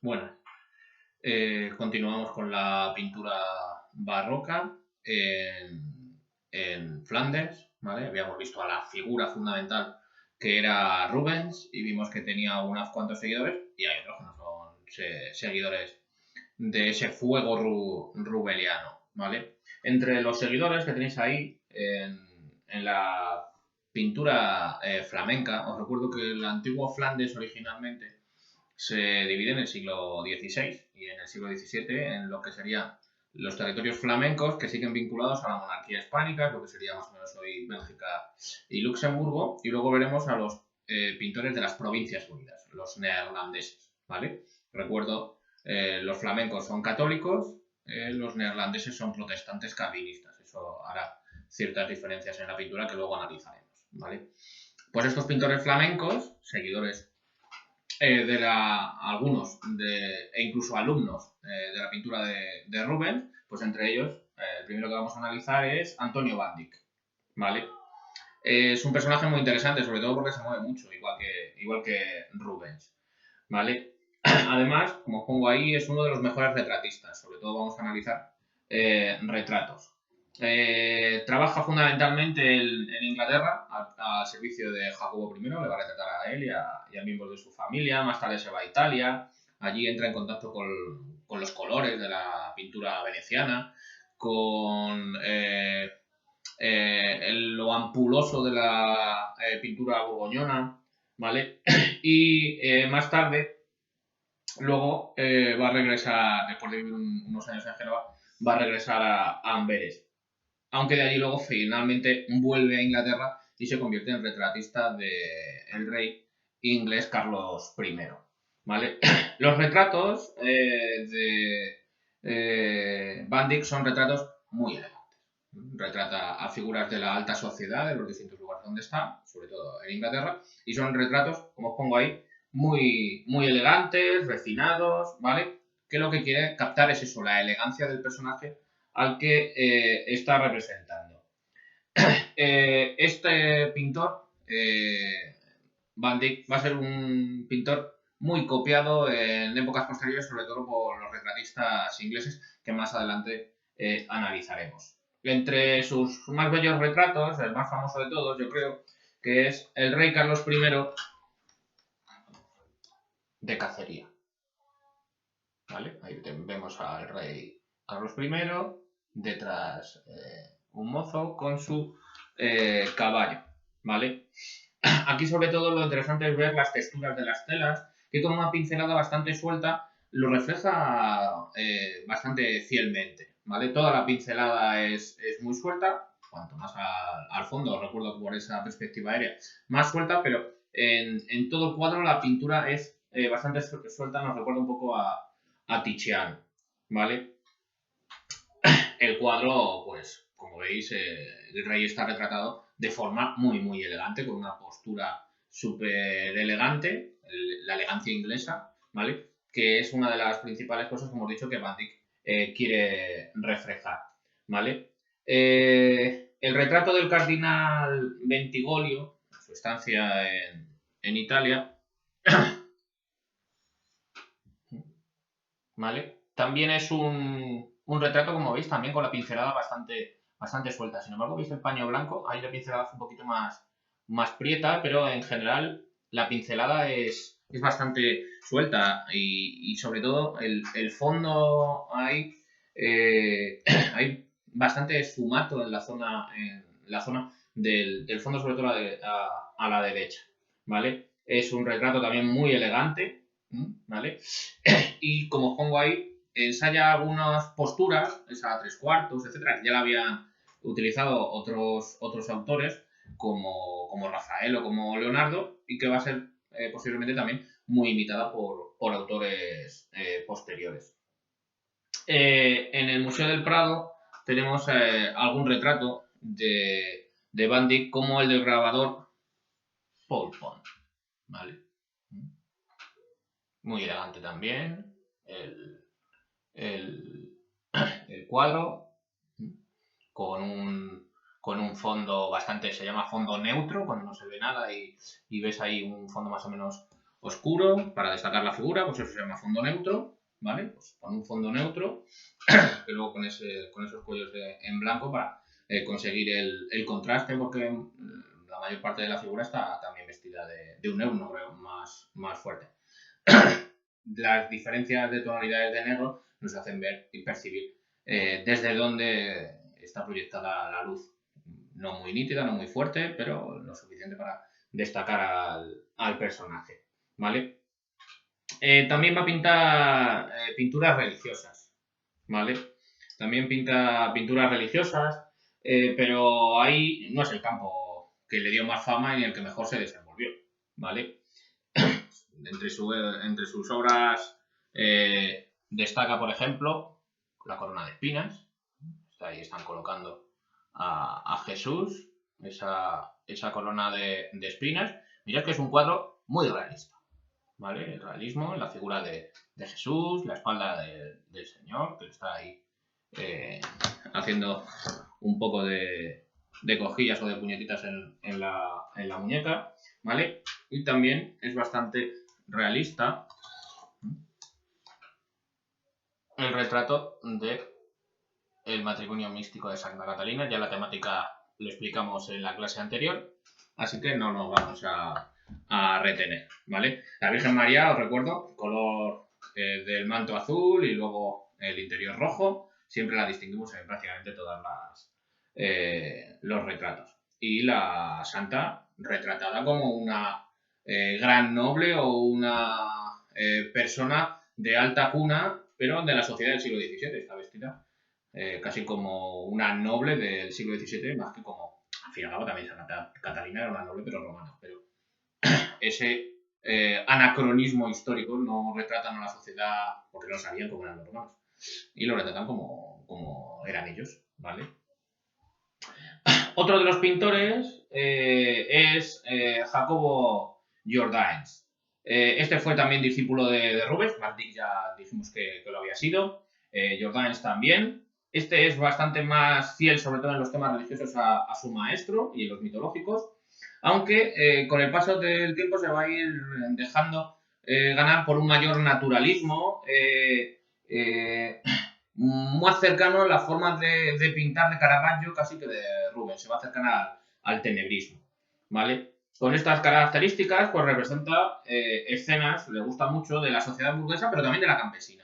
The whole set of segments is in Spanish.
Bueno, continuamos con la pintura barroca en Flandes, ¿vale? Habíamos visto a la figura fundamental que era Rubens y vimos que tenía unos cuantos seguidores y hay otros que no son seguidores de ese fuego rubeliano, ¿vale? Entre los seguidores que tenéis ahí en la pintura flamenca, os recuerdo que el antiguo Flandes originalmente se divide en el siglo XVI y en el siglo XVII en lo que serían los territorios flamencos que siguen vinculados a la monarquía hispánica, lo que sería más o menos hoy Bélgica y Luxemburgo, y luego veremos a los pintores de las Provincias Unidas, los neerlandeses, ¿vale? Recuerdo, los flamencos son católicos, los neerlandeses son protestantes calvinistas, eso hará ciertas diferencias en la pintura que luego analizaremos, ¿vale? Pues estos pintores flamencos, seguidores algunos e incluso alumnos de la pintura de Rubens, pues entre ellos, el primero que vamos a analizar es Antonio van Dyck, ¿vale? Es un personaje muy interesante, sobre todo porque se mueve mucho, igual que Rubens, ¿vale? Además, como os pongo ahí, es uno de los mejores retratistas, sobre todo vamos a analizar retratos. Trabaja fundamentalmente en Inglaterra al servicio de Jacobo I, le va a retratar a él y a miembros de su familia. Más tarde se va a Italia, allí entra en contacto con los colores de la pintura veneciana, con lo ampuloso de la pintura borgoñona, ¿vale? Y más tarde, luego va a regresar, después de vivir unos años en Génova, va a regresar a Amberes, aunque de allí luego finalmente vuelve a Inglaterra y se convierte en retratista del rey inglés Carlos I, ¿vale? Los retratos de Van Dyck son retratos muy elegantes. Retrata a figuras de la alta sociedad de los distintos lugares donde está, sobre todo en Inglaterra, y son retratos, como os pongo ahí, muy elegantes, refinados, ¿vale? Que lo que quiere captar es eso, la elegancia del personaje al que está representando. Este pintor, Van Dyck, va a ser un pintor muy copiado en épocas posteriores, sobre todo por los retratistas ingleses que más adelante analizaremos. Entre sus más bellos retratos, el más famoso de todos, yo creo, que es el rey Carlos I de cacería. ¿Vale? Ahí vemos al rey Carlos I, detrás un mozo con su caballo, ¿vale? Aquí sobre todo lo interesante es ver las texturas de las telas, que con una pincelada bastante suelta lo refleja bastante fielmente, ¿vale? Toda la pincelada es muy suelta, cuanto más al fondo, recuerdo por esa perspectiva aérea, más suelta, pero en todo el cuadro la pintura es bastante suelta, nos recuerda un poco a Tiziano, ¿vale? El cuadro, pues, como veis, el rey está retratado de forma muy elegante, con una postura súper elegante, la elegancia inglesa, ¿vale? Que es una de las principales cosas, como hemos dicho, que Van Dyck quiere reflejar, ¿vale? El retrato del cardinal Bentivoglio, su estancia en Italia, ¿vale? También es un retrato, como veis, también con la pincelada bastante suelta. Sin embargo, veis el paño blanco, ahí la pincelada es un poquito más prieta, pero en general la pincelada es bastante suelta y sobre todo el fondo hay hay bastante esfumato en la zona del fondo, sobre todo a la derecha, ¿vale? Es un retrato también muy elegante, ¿vale? Y como os pongo ahí, ensaya algunas posturas, esa 3/4, etcétera, que ya la habían utilizado otros autores como Rafael o como Leonardo y que va a ser posiblemente también muy imitada por autores posteriores. En el Museo del Prado tenemos algún retrato de Van Dyck como el del grabador Paul Font, ¿vale? Muy elegante también el, el cuadro con un fondo bastante, se llama fondo neutro, cuando no se ve nada y ves ahí un fondo más o menos oscuro para destacar la figura, pues eso se llama fondo neutro, ¿vale? Pues con un fondo neutro, y luego con esos cuellos en blanco para conseguir el contraste, porque la mayor parte de la figura está también vestida de un euno, creo, más fuerte. Las diferencias de tonalidades de negro nos hacen ver y percibir desde dónde está proyectada la luz. No muy nítida, no muy fuerte, pero lo suficiente para destacar al personaje, ¿vale? También va a pintar pinturas religiosas, ¿vale? También pinta pinturas religiosas, pero ahí no es el campo que le dio más fama y en el que mejor se desenvolvió, ¿vale? Entre sus obras destaca, por ejemplo, la corona de espinas. Ahí están colocando a Jesús, esa corona de espinas. Mirad que es un cuadro muy realista, ¿vale? El realismo en la figura de Jesús, la espalda del Señor, que está ahí haciendo un poco de cojillas o de puñetitas en la muñeca, ¿vale? Y también es bastante realista el retrato de el matrimonio místico de Santa Catalina. Ya la temática lo explicamos en la clase anterior, así que no nos vamos a retener, ¿vale? La Virgen María, os recuerdo, color del manto azul y luego el interior rojo, siempre la distinguimos en prácticamente todas los retratos. Y la Santa retratada como una gran noble o una persona de alta cuna, pero de la sociedad del siglo XVII, está vestida casi como una noble del siglo XVII, más que como, al fin y al cabo también Santa Catalina era una noble pero romana, pero ese anacronismo histórico no retratan a la sociedad porque no sabían cómo eran los romanos y lo retratan como eran ellos, ¿vale? Otro de los pintores es Jacobo Jordaens. Este fue también discípulo de Rubens, Van Dyck ya dijimos que lo había sido, Jordaens también. Este es bastante más fiel, sobre todo en los temas religiosos, a su maestro y en los mitológicos, aunque con el paso del tiempo se va a ir dejando ganar por un mayor naturalismo, más cercano a la forma de pintar de Caravaggio casi que de Rubens, se va a acercar al tenebrismo, ¿vale? Con estas características, pues representa escenas, le gusta mucho, de la sociedad burguesa, pero también de la campesina,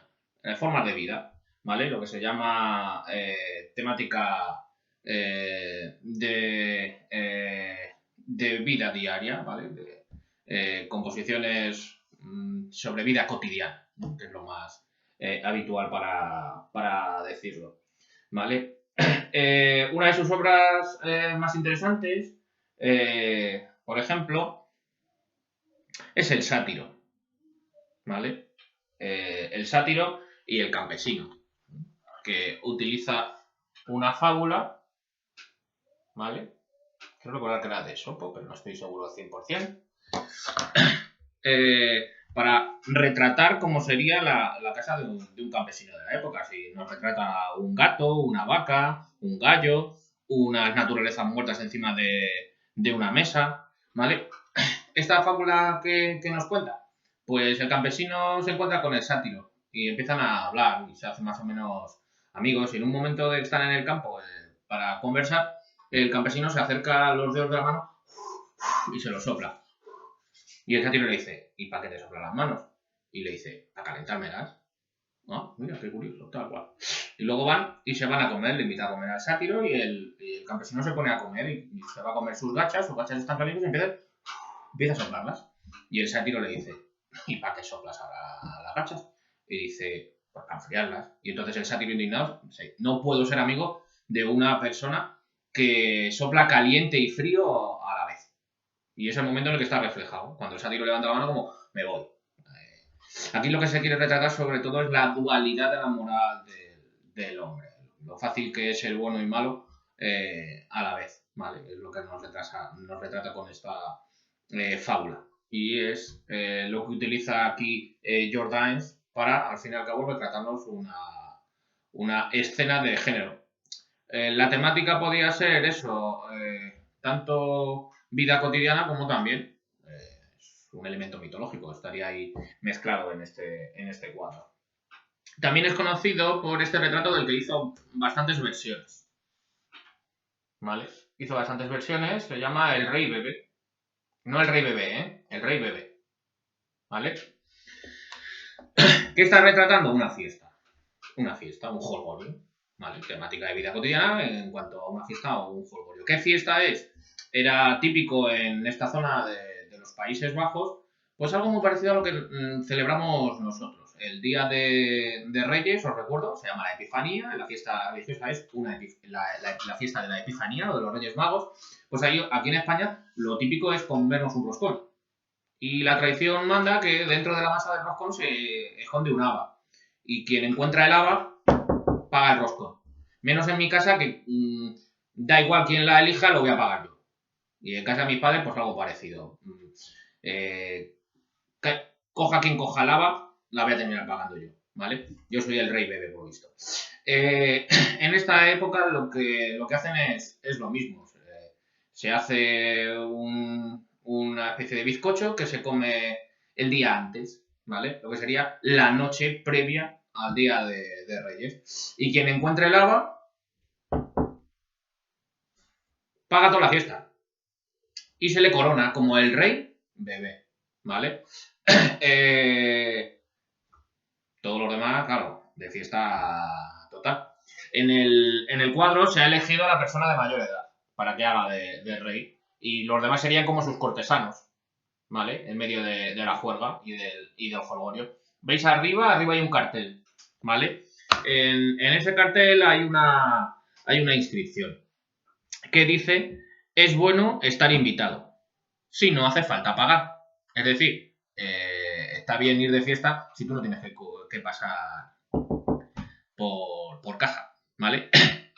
formas de vida, ¿vale? Lo que se llama temática de vida diaria, ¿vale? De composiciones sobre vida cotidiana, ¿no? Que es lo más habitual para decirlo, ¿vale? Una de sus obras más interesantes, por ejemplo, es el sátiro, ¿vale? El sátiro y el campesino, que utiliza una fábula, ¿vale? Quiero recordar que era de Esopo, pero no estoy seguro al 100%. Para retratar cómo sería la casa de un campesino de la época. Si nos retrata un gato, una vaca, un gallo, unas naturalezas muertas encima de una mesa, ¿vale? Esta fábula que nos cuenta, pues el campesino se encuentra con el sátiro y empiezan a hablar y se hacen más o menos amigos y en un momento de estar en el campo para conversar, el campesino se acerca a los dedos de la mano y se los sopla. Y el sátiro le dice, ¿y para qué te soplan las manos? Y le dice, para calentármelas. Ah, mira, qué curioso, tal cual. Y luego van y se van a comer, le invita a comer al sátiro y el campesino se pone a comer y se va a comer sus gachas están calientes y empieza a soplarlas. Y el sátiro le dice, ¿y para qué soplas ahora las gachas? Y dice, pues para enfriarlas. Y entonces el sátiro indignado dice, no puedo ser amigo de una persona que sopla caliente y frío a la vez. Y es el momento en el que está reflejado. Cuando el sátiro levanta la mano como, me voy. Aquí lo que se quiere retratar sobre todo es la dualidad de la moral del hombre. Lo fácil que es ser bueno y malo a la vez. ¿Vale? Es lo que nos retrata con esta fábula. Y es lo que utiliza aquí Jordaens para, al fin y al cabo, retratarnos una escena de género. La temática podía ser eso, tanto vida cotidiana como también un elemento mitológico, estaría ahí mezclado en este cuadro. También es conocido por este retrato del que hizo bastantes versiones. ¿Vale? Hizo bastantes versiones, se llama El Rey Bebé. No el Rey Bebé, ¿eh? El Rey Bebé. ¿Vale? ¿Qué está retratando? Una fiesta, un jolgorio, ¿vale? Temática de vida cotidiana en cuanto a una fiesta o un jolgorio. ¿Qué fiesta es? Era típico en esta zona de los Países Bajos, pues algo muy parecido a lo que celebramos nosotros. El Día de Reyes, os recuerdo, se llama la Epifanía, la fiesta religiosa es la fiesta de la Epifanía o de los Reyes Magos. Pues ahí, aquí en España lo típico es comernos un roscón. Y la tradición manda que dentro de la masa del roscón se esconde un haba. Y quien encuentra el haba, paga el roscón. Menos en mi casa, que da igual quién la elija, lo voy a pagar yo. Y en casa de mis padres, pues algo parecido. Coja quien coja el haba, la voy a terminar pagando yo. ¿Vale? Yo soy el Rey Bebé, por visto. En esta época lo que hacen es lo mismo. Se hace una especie de bizcocho que se come el día antes, ¿vale? Lo que sería la noche previa al día de Reyes. Y quien encuentre el haba paga toda la fiesta. Y se le corona como el Rey Bebé, ¿vale? Todos los demás, claro, de fiesta total. En el cuadro se ha elegido a la persona de mayor edad para que haga de rey. Y los demás serían como sus cortesanos, ¿vale? En medio de la juerga y del jolgorio. ¿Veis arriba? Arriba hay un cartel, ¿vale? En ese cartel hay una inscripción que dice: es bueno estar invitado, si no hace falta pagar. Es decir, está bien ir de fiesta si tú no tienes que pasar por caja, ¿vale?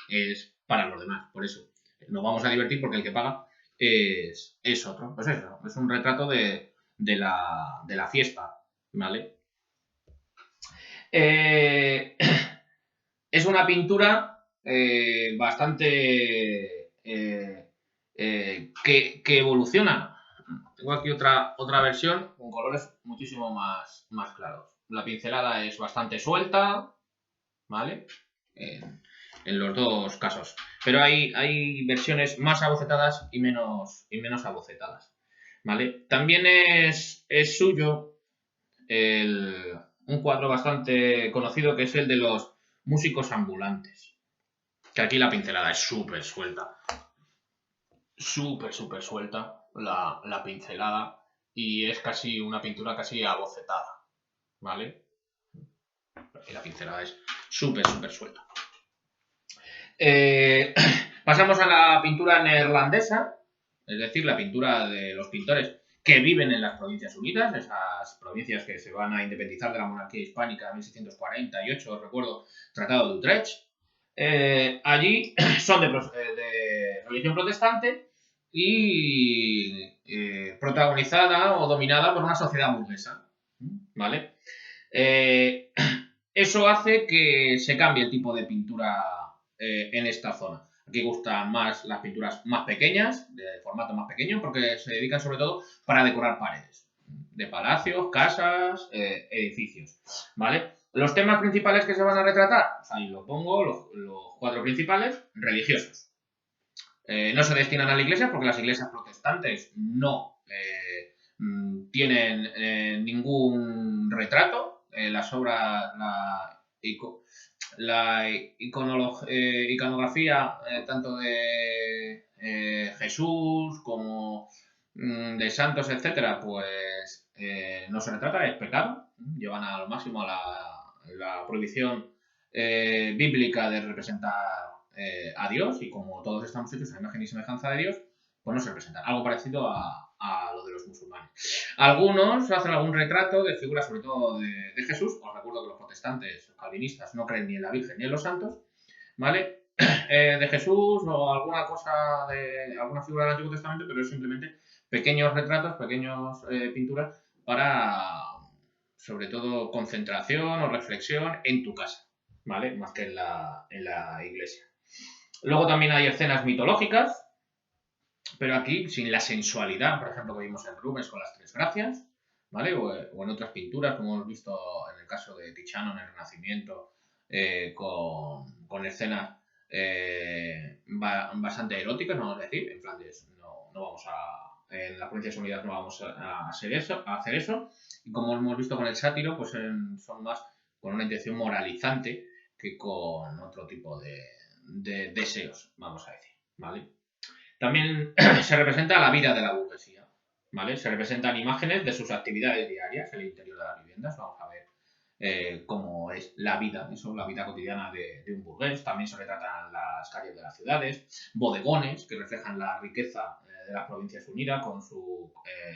Es para los demás, por eso. Nos vamos a divertir porque el que paga es otro. Pues eso, es un retrato de la fiesta, ¿vale? Es una pintura bastante que evoluciona. Tengo aquí otra versión con colores muchísimo más claros. La pincelada es bastante suelta, ¿vale? En los dos casos. Pero hay versiones más abocetadas y menos abocetadas, ¿vale? También es suyo un cuadro bastante conocido que es el de los músicos ambulantes. Que aquí la pincelada es súper suelta. Súper suelta la pincelada. Y es casi una pintura casi abocetada, ¿vale? Y la pincelada es súper suelta. Pasamos a la pintura neerlandesa, es decir, la pintura de los pintores que viven en las Provincias Unidas, esas provincias que se van a independizar de la monarquía hispánica en 1648, os recuerdo, Tratado de Utrecht. Allí son de religión protestante y protagonizada o dominada por una sociedad burguesa, ¿vale? Eso hace que se cambie el tipo de pintura en esta zona. Aquí gustan más las pinturas más pequeñas, de formato más pequeño, porque se dedican sobre todo para decorar paredes de palacios, casas, edificios, ¿vale? Los temas principales que se van a retratar, pues ahí lo pongo, los 4 principales, religiosos. No se destinan a la iglesia porque las iglesias protestantes no tienen ningún retrato. Las obras, la iconografía tanto de Jesús como de santos, etcétera, pues no se retrata, es pecado. Llevan al máximo a la prohibición bíblica de representar a Dios, y como todos estamos hechos a imagen y semejanza de Dios, pues no se representan. Algo parecido a lo de los musulmanes. Algunos hacen algún retrato de figuras, sobre todo de Jesús. Os recuerdo que los protestantes, los calvinistas, no creen ni en la Virgen ni en los santos, ¿vale? De Jesús o alguna cosa de alguna figura del Antiguo Testamento, pero es simplemente pequeños retratos, pequeñas pinturas para, sobre todo, concentración o reflexión en tu casa, ¿vale? Más que en la iglesia. Luego también hay escenas mitológicas, pero aquí sin la sensualidad, por ejemplo, que vimos en Rubens con las Tres Gracias, ¿vale? O en otras pinturas, como hemos visto en el caso de Tiziano en el Renacimiento, con escenas bastante eróticas, vamos a decir. En Flandes no vamos a... En las Provincias Unidas no vamos a hacer eso. Y como hemos visto con el sátiro, pues son más con una intención moralizante que con otro tipo de deseos, vamos a decir, ¿vale? También se representa la vida de la burguesía, ¿vale? Se representan imágenes de sus actividades diarias en el interior de las viviendas. Vamos a ver cómo es la vida, la vida cotidiana de un burgués. También se retratan las calles de las ciudades, bodegones que reflejan la riqueza de las Provincias Unidas con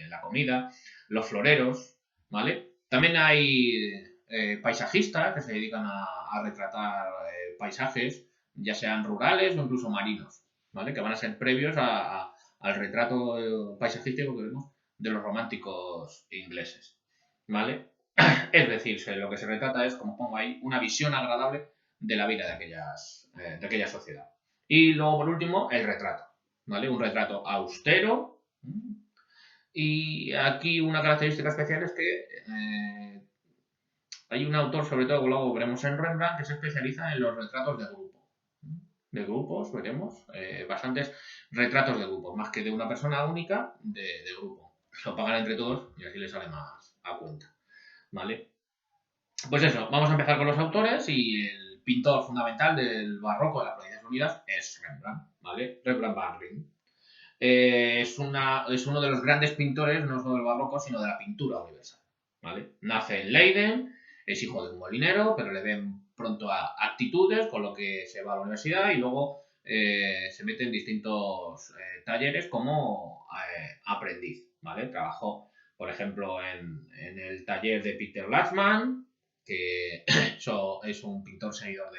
la comida, los floreros, ¿vale? También hay paisajistas que se dedican a retratar paisajes, ya sean rurales o incluso marinos, ¿vale? Que van a ser previos al retrato paisajístico que vemos de los románticos ingleses, ¿vale? Es decir, lo que se retrata es, como pongo ahí, una visión agradable de la vida de aquella sociedad. Y luego, por último, el retrato, ¿vale? Un retrato austero. Y aquí una característica especial es que hay un autor, sobre todo, que luego veremos en Rembrandt, que se especializa en los retratos de grupo. De grupos, veremos, bastantes retratos de grupos, más que de una persona única, de grupo. Lo pagan entre todos y así les sale más a cuenta, ¿vale? Pues eso, vamos a empezar con los autores y el pintor fundamental del barroco de las Provincias Unidas es Rembrandt, ¿vale? Rembrandt van Rijn. Es uno de los grandes pintores, no solo del barroco, sino de la pintura universal, ¿vale? Nace en Leiden, es hijo de un molinero, pero le ven pronto a actitudes, con lo que se va a la universidad y luego se mete en distintos talleres como aprendiz, ¿vale? Trabajó, por ejemplo, en el taller de Peter Lachmann, que es un pintor seguidor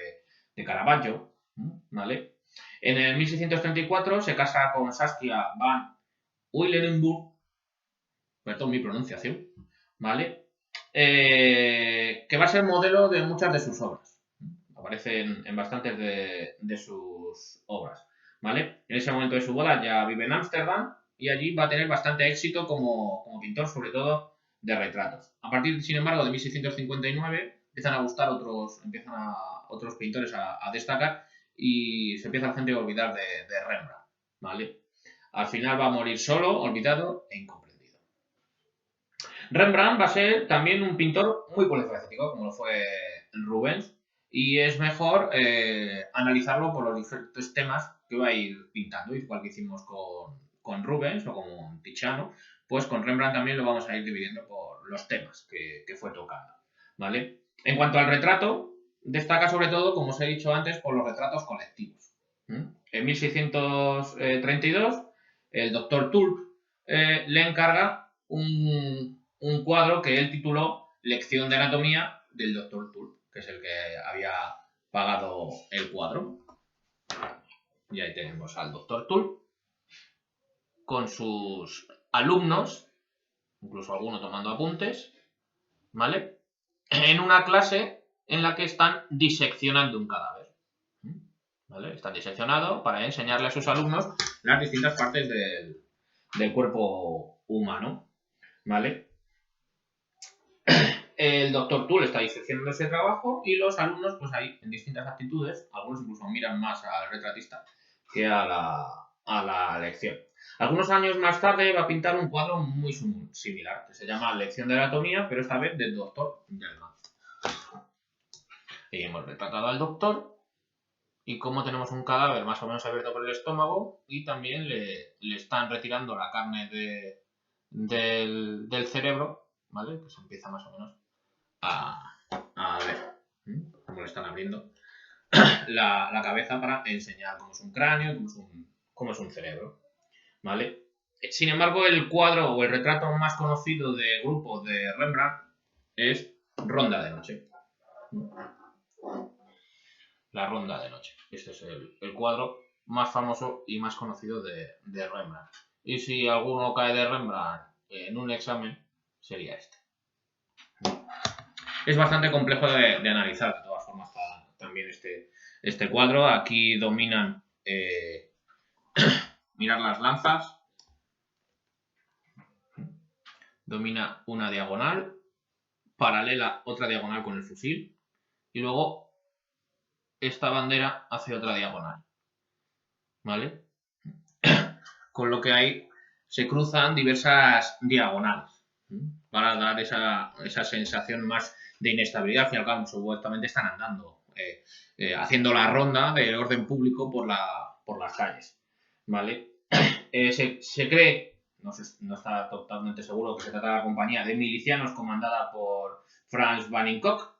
de Caravaggio, ¿vale? En el 1634 se casa con Saskia van Uylenburg, perdón mi pronunciación, ¿vale? Que va a ser modelo de muchas de sus obras. Aparece en bastantes de sus obras, ¿vale? En ese momento de su boda ya vive en Ámsterdam y allí va a tener bastante éxito como pintor, sobre todo de retratos. A partir, sin embargo, de 1659 empiezan a gustar otros pintores a destacar y se empieza la gente a olvidar de Rembrandt, ¿vale? Al final va a morir solo, olvidado e incomprendido. Rembrandt va a ser también un pintor muy polifacético, como lo fue Rubens, y es mejor analizarlo por los diferentes temas que va a ir pintando, igual que hicimos con Rubens o con Tiziano, pues con Rembrandt también lo vamos a ir dividiendo por los temas que fue tocando, ¿vale? En cuanto al retrato, destaca sobre todo, como os he dicho antes, por los retratos colectivos. En 1632, el doctor Tulp le encarga un cuadro que él tituló Lección de Anatomía del doctor Tulp, que es el que había pagado el cuadro. Y ahí tenemos al doctor Tulp con sus alumnos, incluso alguno tomando apuntes, ¿vale? En una clase en la que están diseccionando un cadáver, ¿vale? Están diseccionados para enseñarle a sus alumnos las distintas partes del cuerpo humano, ¿vale? El doctor Tull está diseccionando ese trabajo y los alumnos, pues ahí, en distintas actitudes, algunos incluso miran más al retratista que a la lección. Algunos años más tarde va a pintar un cuadro muy similar, que se llama Lección de Anatomía, pero esta vez del doctor Gellman. Y hemos retratado al doctor y cómo tenemos un cadáver más o menos abierto por el estómago y también le están retirando la carne del cerebro, ¿vale? Que se empieza más o menos a ver cómo le están abriendo la cabeza para enseñar cómo es un cráneo, cómo es un cerebro, ¿vale? Sin embargo, el cuadro o el retrato más conocido de grupo de Rembrandt es Ronda de Noche. La Ronda de Noche. Este es el cuadro más famoso y más conocido de Rembrandt. Y si alguno cae de Rembrandt en un examen, sería este. Es bastante complejo de analizar, de todas formas, también este cuadro. Aquí dominan Mirad las lanzas. Domina una diagonal, paralela otra diagonal con el fusil, y luego esta bandera hace otra diagonal, ¿vale? Con lo que ahí se cruzan diversas diagonales, para dar esa sensación más de inestabilidad. Al fin y al cabo, supuestamente están andando, haciendo la ronda de orden público por las calles, ¿vale? Se cree, no está totalmente seguro, que se trata de la compañía de milicianos comandada por Franz Baninkock,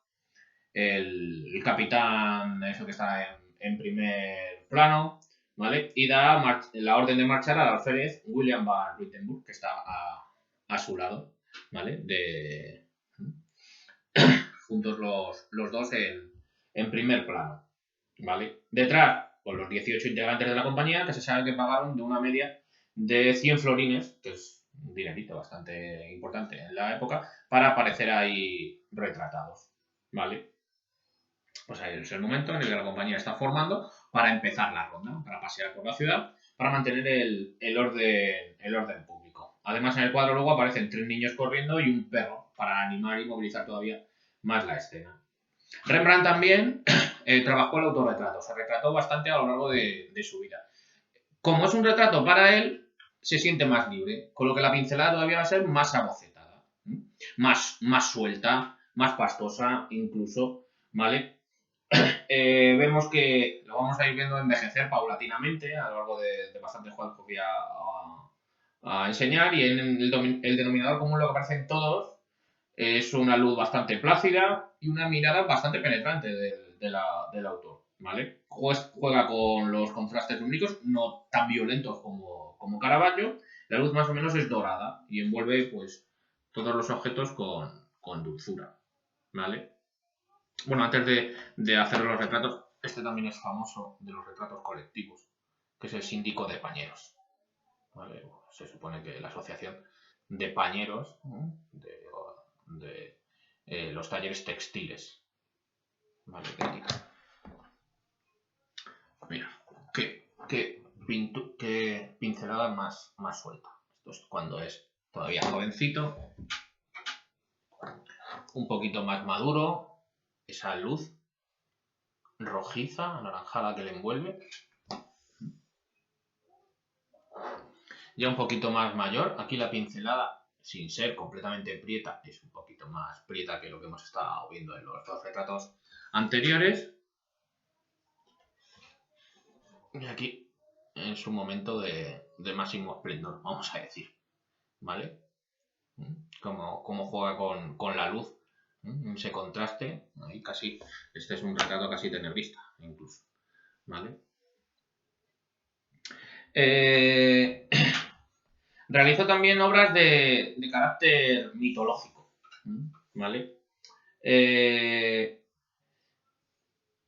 el capitán, eso que está en primer plano, ¿vale? Y da la orden de marchar al alférez William van Ruitenburg, que está a su lado, ¿vale? Juntos los dos en primer plano, ¿vale? Detrás, con los 18 integrantes de la compañía, que se sabe que pagaron de una media de 100 florines, que es un dinerito bastante importante en la época, para aparecer ahí retratados, ¿vale? Pues ahí es el momento en el que la compañía está formando para empezar la ronda, para pasear por la ciudad, para mantener el orden público. Además, en el cuadro luego aparecen 3 niños corriendo y un perro para animar y movilizar todavía más la escena. Rembrandt también trabajó el autorretrato, se retrató bastante a lo largo de su vida. Como es un retrato para él, se siente más libre, con lo que la pincelada todavía va a ser más abocetada, más suelta, más pastosa incluso, ¿vale? Vemos que lo vamos a ir viendo envejecer paulatinamente a lo largo de bastantes juegos que voy a enseñar, y en el denominador común lo que aparecen todos es una luz bastante plácida y una mirada bastante penetrante del autor, ¿vale? Juega con los contrastes lumínicos, no tan violentos como Caravaggio. La luz más o menos es dorada y envuelve pues todos los objetos con dulzura, ¿vale? Bueno, antes de hacer los retratos, este también es famoso de los retratos colectivos, que es el síndico de pañeros, ¿vale? Se supone que la asociación de pañeros, de los talleres textiles, ¿vale? Mira, qué pincelada más suelta. Esto es cuando es todavía jovencito, un poquito más maduro, esa luz rojiza, anaranjada que le envuelve. Ya un poquito más mayor, aquí la pincelada, sin ser completamente prieta, es un poquito más prieta que lo que hemos estado viendo en los dos retratos anteriores. Y aquí en su momento de máximo esplendor, vamos a decir, ¿vale? Como juega con la luz, ese contraste, ahí casi, este es un retrato casi tenebrista, incluso, ¿vale? Realizó también obras de carácter mitológico, ¿vale?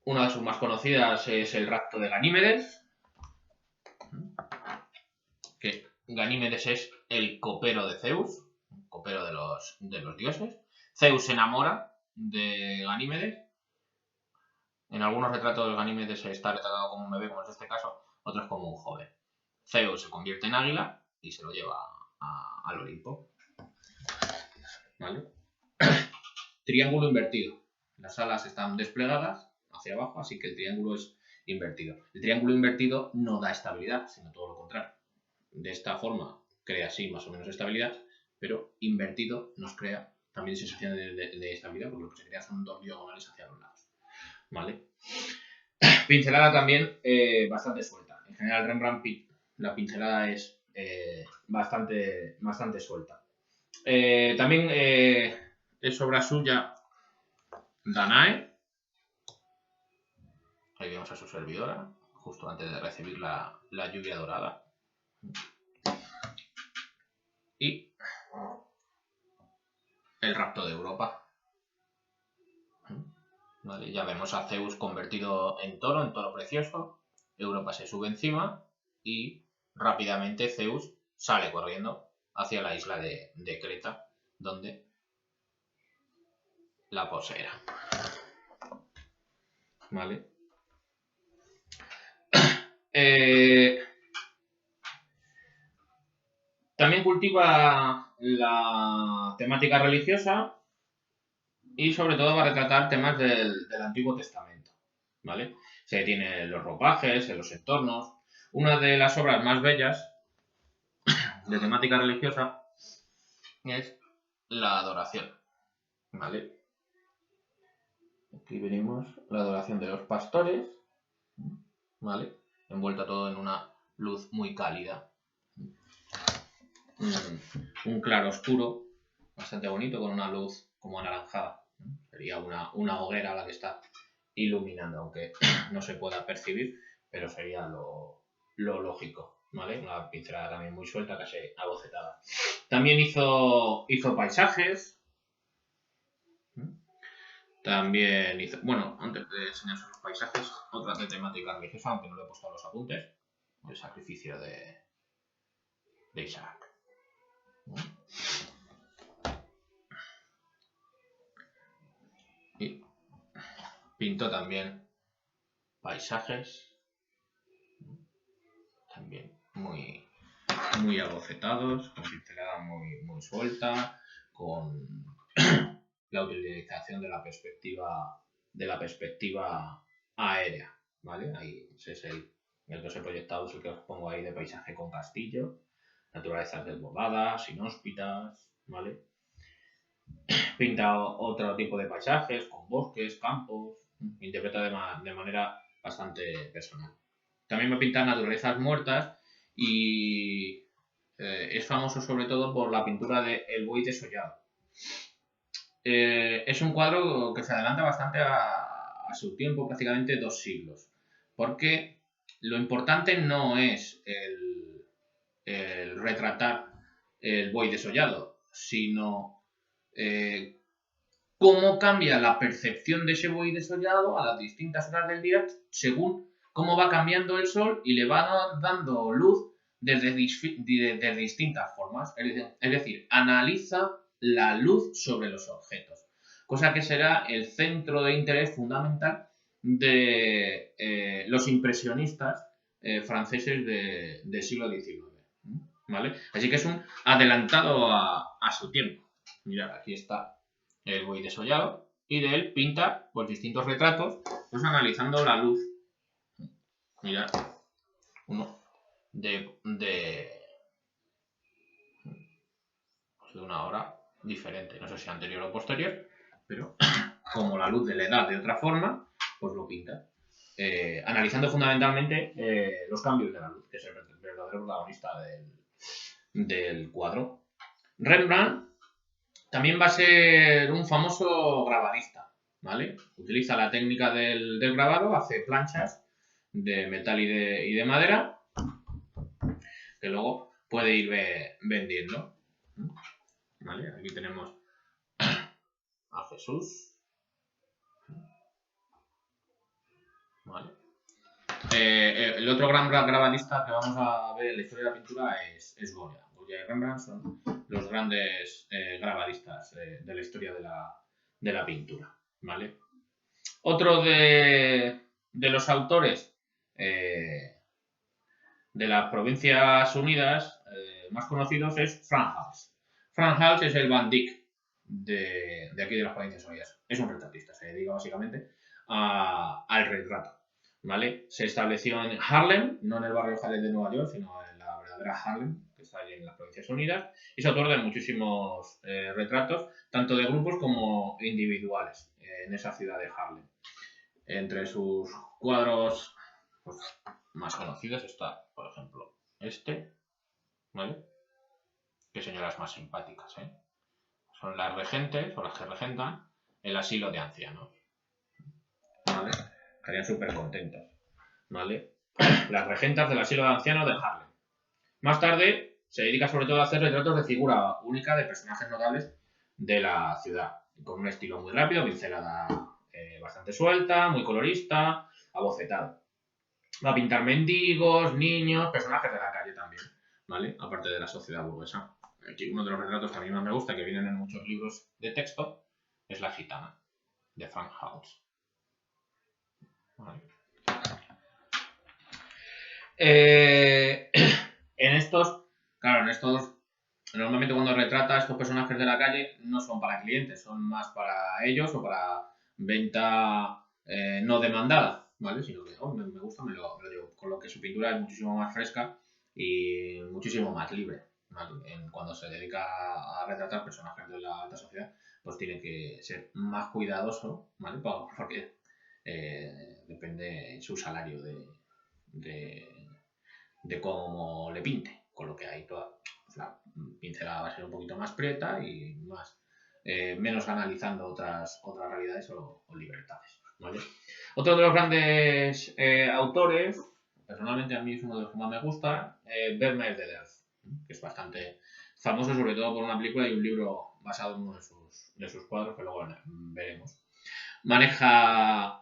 Una de sus más conocidas es el rapto de Ganímedes, que Ganímedes es el copero de Zeus, copero de los dioses. Zeus se enamora de Ganímedes. En algunos retratos Ganímedes está retratado como un bebé, como es este caso, otros como un joven. Zeus se convierte en águila y se lo lleva al Olimpo, ¿vale? Triángulo invertido. Las alas están desplegadas hacia abajo, así que el triángulo es invertido. El triángulo invertido no da estabilidad, sino todo lo contrario. De esta forma crea así más o menos estabilidad, pero invertido nos crea también sensación de estabilidad, porque lo que se crea son dos diagonales hacia los lados, ¿vale? Pincelada también bastante suelta. En general Rembrandt la pincelada es bastante suelta. También es obra suya Danae. Ahí vemos a su servidora, justo antes de recibir la lluvia dorada. Y el rapto de Europa. Vale, ya vemos a Zeus convertido en toro precioso. Europa se sube encima y rápidamente Zeus sale corriendo hacia la isla de Creta, donde la poseerá. ¿Vale? También cultiva la temática religiosa y sobre todo va a retratar temas del Antiguo Testamento, ¿vale? Se detiene en los ropajes, en los entornos. Una de las obras más bellas de temática religiosa es la adoración, ¿vale? Aquí venimos la adoración de los pastores, ¿vale? Envuelta todo en una luz muy cálida. Un claro oscuro, bastante bonito, con una luz como anaranjada. Sería una hoguera la que está iluminando, aunque no se pueda percibir, pero sería lo lógico, ¿vale? Una pincelada también muy suelta, casi abocetada. También hizo paisajes. También hizo, bueno, antes de enseñaros los paisajes, otra de temática religiosa, aunque no le he puesto los apuntes, el sacrificio de Isaac. Y pintó también paisajes, también muy abocetados, con pincelada muy suelta, con la utilización de la perspectiva aérea, ¿vale? Ahí ese es el que os he proyectado, es el que os pongo ahí de paisaje con castillo, naturalezas desbordadas, inhóspitas, ¿vale? Pinta otro tipo de paisajes, con bosques, campos, interpreta de manera bastante personal. También me pinta naturalezas muertas y es famoso sobre todo por la pintura de El buey desollado. Es un cuadro que se adelanta bastante a su tiempo, prácticamente 2 siglos, porque lo importante no es el retratar el buey desollado, sino cómo cambia la percepción de ese buey desollado a las distintas horas del día según cómo va cambiando el sol y le va dando luz desde distintas formas. Es decir, analiza la luz sobre los objetos, cosa que será el centro de interés fundamental de los impresionistas franceses del siglo XIX. ¿Vale? Así que es un adelantado a su tiempo. Mirad, aquí está el buey desollado y de él pinta pues distintos retratos pues analizando la luz. Mirad, uno de una hora diferente, no sé si anterior o posterior, pero como la luz le da de otra forma, pues lo pinta. Analizando fundamentalmente los cambios de la luz, que es el verdadero protagonista del cuadro. Rembrandt también va a ser un famoso grabadista, ¿vale? Utiliza la técnica del grabado, hace planchas de metal y de madera que luego puede ir vendiendo. ¿Vale? Aquí tenemos a Jesús. ¿Vale? El otro gran grabadista que vamos a ver en la historia de la pintura es Goya. Goya y Rembrandt son los grandes grabadistas de la historia de la pintura. ¿Vale? Otro de los autores de las Provincias Unidas más conocidos es Frans Hals. Frans Hals es el Van Dyck de aquí de las Provincias Unidas. Es un retratista, se dedica básicamente al retrato. ¿Vale? Se estableció en Harlem, no en el barrio Harlem de Nueva York, sino en la verdadera Harlem, que está allí en las Provincias Unidas, y es autor de muchísimos retratos, tanto de grupos como individuales, en esa ciudad de Harlem. Entre sus cuadros pues, más conocidos está, por ejemplo, este, ¿vale? Qué señoras más simpáticas, ¿eh? Son las regentes, o las que regentan, el asilo de ancianos, ¿vale? Estarían súper contentas, ¿vale? Las regentas del asilo de ancianos de Harlem. Más tarde se dedica sobre todo a hacer retratos de figura única de personajes notables de la ciudad, con un estilo muy rápido, pincelada bastante suelta, muy colorista, abocetado. Va a pintar mendigos, niños, personajes de la calle también, ¿vale? Aparte de la sociedad burguesa. Aquí uno de los retratos que a mí más me gusta, que vienen en muchos libros de texto, es La gitana, de Frans Hals. ¿Vale? En estos normalmente cuando retrata a estos personajes de la calle no son para clientes, son más para ellos o para venta no demandada, ¿vale? Sino que oh, me gusta, me lo llevo. Con lo que su pintura es muchísimo más fresca y muchísimo más libre, ¿vale? Cuando se dedica a retratar personajes de la alta sociedad, pues tiene que ser más cuidadoso, ¿vale? Porque depende su salario de, de cómo le pinte, con lo que hay toda la pincelada va a ser un poquito más prieta y más menos analizando otras realidades o libertades, ¿vale? Otro de los grandes autores, personalmente a mí es uno de los que más me gusta, Vermeer de Delft, que es bastante famoso sobre todo por una película y un libro basado en uno de sus cuadros que luego veremos. Maneja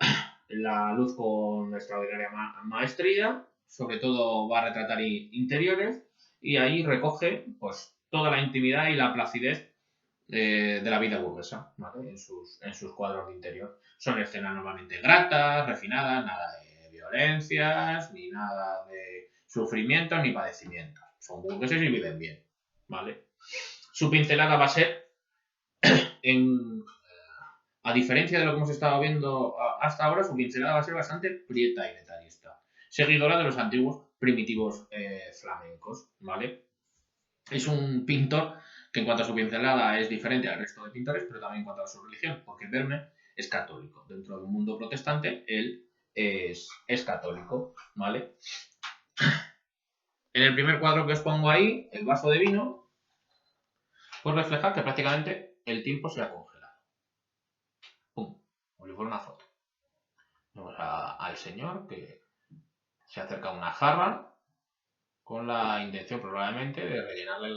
la luz con extraordinaria maestría, sobre todo va a retratar interiores y ahí recoge pues toda la intimidad y la placidez de la vida burguesa, ¿vale? En sus cuadros de interior. Son escenas normalmente gratas, refinadas, nada de violencias, ni nada de sufrimientos ni padecimientos. Son burgueses y viven bien, ¿vale? Su pincelada va a ser a diferencia de lo que hemos estado viendo hasta ahora, su pincelada va a ser bastante prieta y detallista, seguidora de los antiguos primitivos flamencos, ¿vale? Es un pintor que en cuanto a su pincelada es diferente al resto de pintores, pero también en cuanto a su religión, porque Vermeer es católico. Dentro de un mundo protestante, él es católico, ¿vale? En el primer cuadro que os pongo ahí, el vaso de vino, pues refleja que prácticamente el tiempo se ha congelado. ¡Pum! Como si fuera una foto. Vemos al señor que se acerca a una jarra con la intención probablemente de rellenarle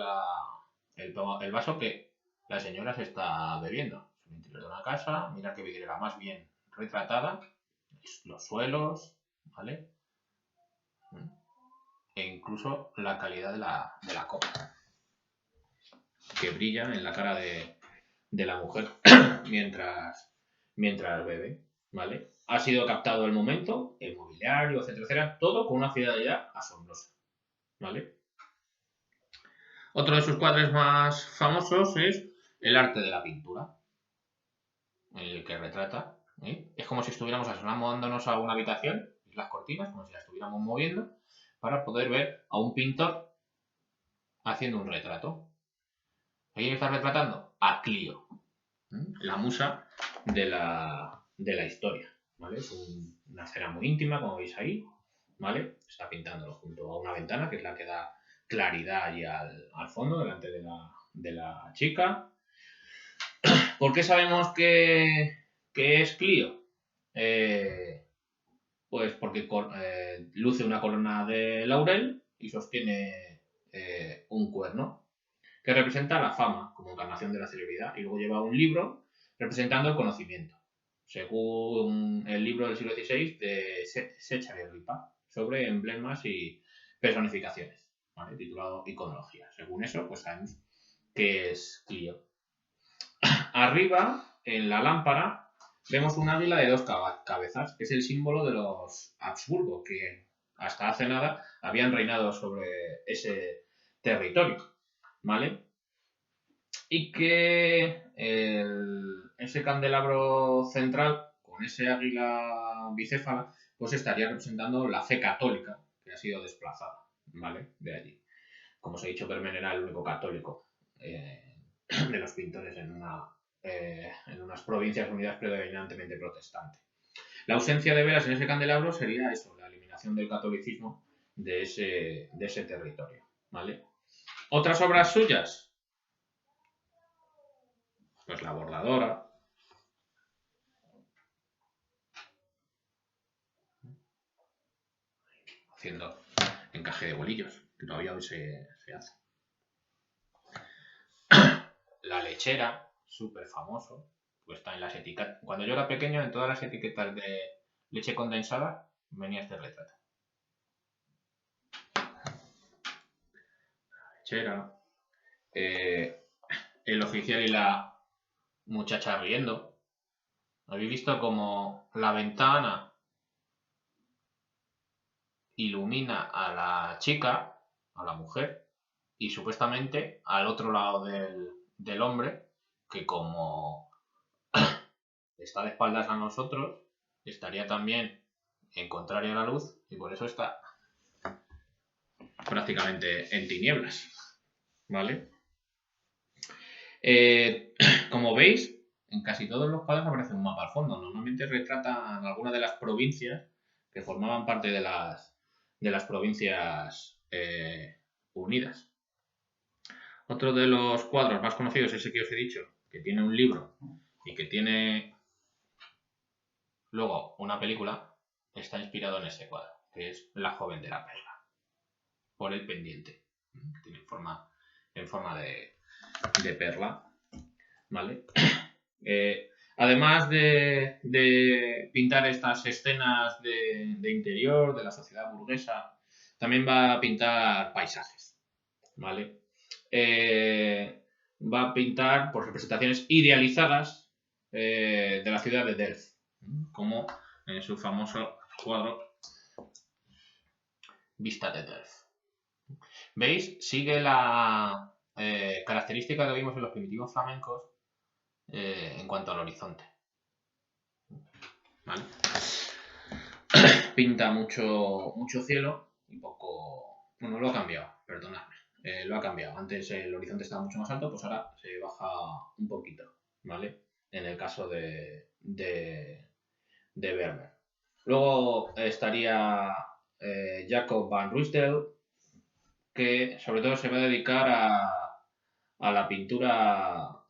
el vaso que la señora se está bebiendo. Es un interior de una casa, mira qué vidriera más bien retratada, los suelos, ¿vale? E incluso la calidad de la copa, que brilla en la cara de la mujer mientras bebe, ¿vale? Ha sido captado el momento, el mobiliario, etcétera, etcétera, todo con una fidelidad asombrosa, ¿vale? Otro de sus cuadros más famosos es El arte de la pintura, en el que retrata. Es como si estuviéramos asomándonos a una habitación, las cortinas, como si las estuviéramos moviendo, para poder ver a un pintor haciendo un retrato. ¿A quién está retratando? A Clio, la musa de la historia. ¿Vale? Es una escena muy íntima, como veis ahí. ¿Vale? Está pintándolo junto a una ventana, que es la que da claridad allí al fondo, delante de la chica. ¿Por qué sabemos que es Clio? Pues porque luce una corona de laurel y sostiene un cuerno que representa la fama como encarnación de la celebridad y luego lleva un libro representando el conocimiento, según el libro del siglo XVI de Sechaveripa sobre emblemas y personificaciones, ¿vale? Titulado Iconología. Según eso, pues sabemos que es Clio. Arriba, en la lámpara, vemos un águila de dos cabezas, que es el símbolo de los Habsburgo, que hasta hace nada habían reinado sobre ese territorio, ¿vale? Y que ese candelabro central, con ese águila bicéfala, pues estaría representando la fe católica, que ha sido desplazada, ¿vale? De allí. Como os he dicho, Vermeer era el único católico de los pintores en unas provincias unidas predominantemente protestantes. La ausencia de velas en ese candelabro sería eso, la eliminación del catolicismo de ese territorio, ¿vale? Otras obras suyas, pues la bordadora, haciendo encaje de bolillos, que todavía hoy se hace. La lechera, súper famoso, pues está en las etiquetas. Cuando yo era pequeño, en todas las etiquetas de leche condensada venía este retrato. La lechera, el oficial y la muchacha riendo. ¿Habéis visto como la ventana ilumina a la chica, a la mujer, y supuestamente al otro lado del hombre, que como está de espaldas a nosotros, estaría también en contraria a la luz y por eso está prácticamente en tinieblas, ¿vale? Como veis, en casi todos los cuadros aparece un mapa al fondo. Normalmente retratan algunas de las provincias que formaban parte de las provincias unidas. Otro de los cuadros más conocidos es ese que os he dicho, que tiene un libro y que tiene luego una película, está inspirado en ese cuadro, que es La joven de la perla, por el pendiente. Tiene en forma de perla, ¿vale? Además de pintar estas escenas de interior, de la sociedad burguesa, también va a pintar paisajes, ¿vale? Va a pintar por representaciones idealizadas de la ciudad de Delft, como en su famoso cuadro Vista de Delft. ¿Veis? Sigue la característica que vimos en los primitivos flamencos en cuanto al horizonte. ¿Vale? Pinta mucho cielo y poco... Bueno, lo ha cambiado, perdonadme. Lo ha cambiado. Antes el horizonte estaba mucho más alto, pues ahora se baja un poquito, ¿vale? En el caso de Vermeer. Luego estaría Jacob van Ruysdael, que sobre todo se va a dedicar a la pintura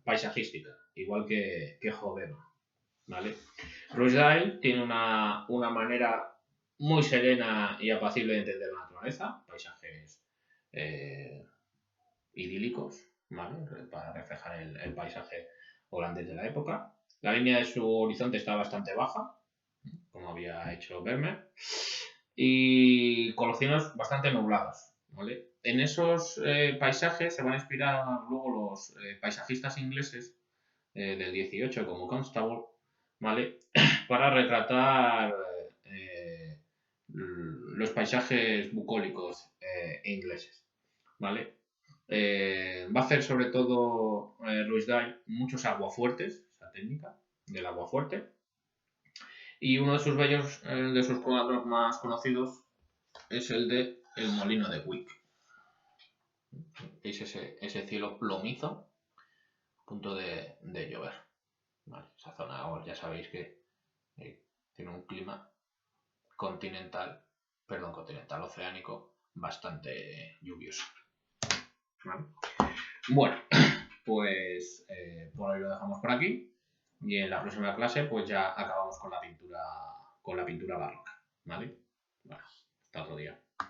paisajística, igual que Hobbema, ¿vale? Ruysdael tiene una manera muy serena y apacible de entender la naturaleza, paisajes idílicos, ¿vale? Para reflejar el paisaje holandés de la época. La línea de su horizonte está bastante baja, como había hecho Vermeer, y con los cielos bastante nublados, ¿vale? En esos paisajes se van a inspirar luego los paisajistas ingleses del 18 como Constable, ¿vale? Para retratar los paisajes bucólicos ingleses, ¿vale? Va a hacer sobre todo Ruysdael muchos aguafuertes, esa técnica del aguafuerte, y uno de sus cuadros más conocidos es el de El molino de Wick. ¿Veis ese cielo plomizo a punto de llover? Vale, esa zona ya sabéis que tiene un clima oceánico bastante lluvioso. ¿Vale? Bueno, pues por hoy lo dejamos por aquí y en la próxima clase pues ya acabamos con la pintura barroca, ¿vale? Bueno, hasta otro día.